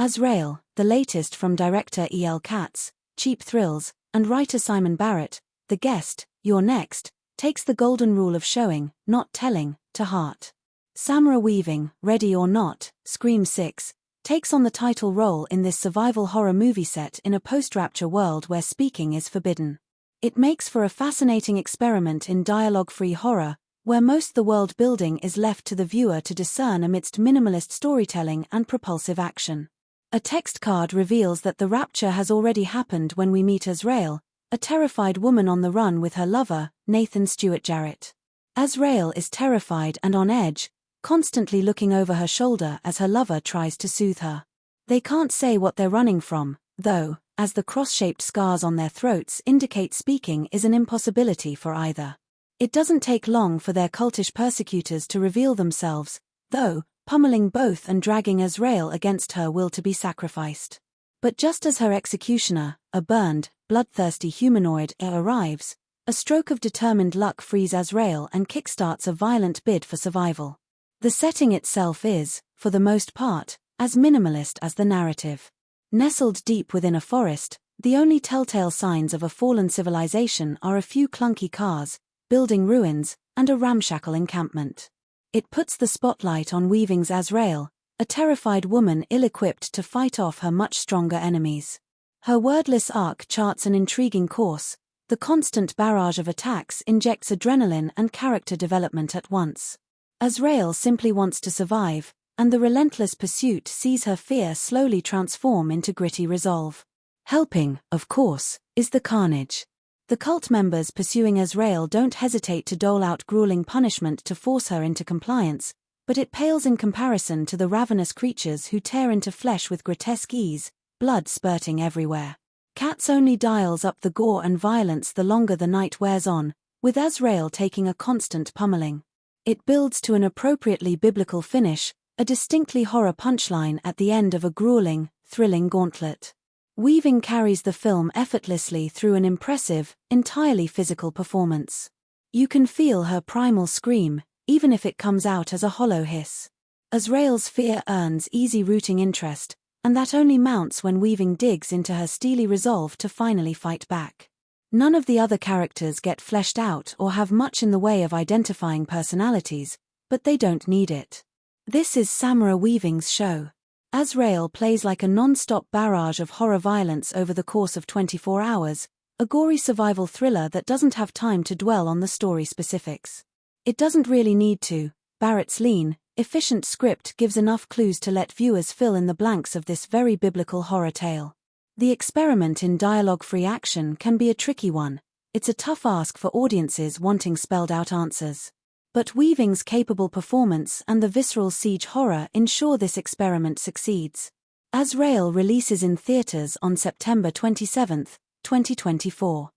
Azrael, the latest from director E.L. Katz, Cheap Thrills, and writer Simon Barrett, The Guest, You're Next, takes the golden rule of showing, not telling, to heart. Samara Winding, Ready or Not, Scream 6, takes on the title role in this survival horror movie set in a post-rapture world where speaking is forbidden. It makes for a fascinating experiment in dialogue-free horror, where most the world building is left to the viewer to discern amidst minimalist storytelling and propulsive action. A text card reveals that the rapture has already happened when we meet Azrael, a terrified woman on the run with her lover, Nathan Stewart Jarrett. Azrael is terrified and on edge, constantly looking over her shoulder as her lover tries to soothe her. They can't say what they're running from, though, as the cross-shaped scars on their throats indicate speaking is an impossibility for either. It doesn't take long for their cultish persecutors to reveal themselves, though, pummeling both and dragging Azrael against her will to be sacrificed. But just as her executioner, a burned, bloodthirsty humanoid, arrives, a stroke of determined luck frees Azrael and kickstarts a violent bid for survival. The setting itself is, for the most part, as minimalist as the narrative. Nestled deep within a forest, the only telltale signs of a fallen civilization are a few clunky cars, building ruins, and a ramshackle encampment. It puts the spotlight on Weaving's Azrael, a terrified woman ill-equipped to fight off her much stronger enemies. Her wordless arc charts an intriguing course. The constant barrage of attacks injects adrenaline and character development at once. Azrael simply wants to survive, and the relentless pursuit sees her fear slowly transform into gritty resolve. Helping, of course, is the carnage. The cult members pursuing Azrael don't hesitate to dole out grueling punishment to force her into compliance, but it pales in comparison to the ravenous creatures who tear into flesh with grotesque ease, blood spurting everywhere. Katz only dials up the gore and violence the longer the night wears on, with Azrael taking a constant pummeling. It builds to an appropriately biblical finish, a distinctly horror punchline at the end of a grueling, thrilling gauntlet. Weaving carries the film effortlessly through an impressive, entirely physical performance. You can feel her primal scream, even if it comes out as a hollow hiss. Azrael's fear earns easy rooting interest, and that only mounts when Weaving digs into her steely resolve to finally fight back. None of the other characters get fleshed out or have much in the way of identifying personalities, but they don't need it. This is Samara Weaving's show. Azrael plays like a non-stop barrage of horror violence over the course of 24 hours, a gory survival thriller that doesn't have time to dwell on the story specifics. It doesn't really need to. Barrett's lean, efficient script gives enough clues to let viewers fill in the blanks of this very biblical horror tale. The experiment in dialogue-free action can be a tricky one. It's a tough ask for audiences wanting spelled-out answers. But Weaving's capable performance and the visceral siege horror ensure this experiment succeeds. Azrael releases in theaters on September 27, 2024.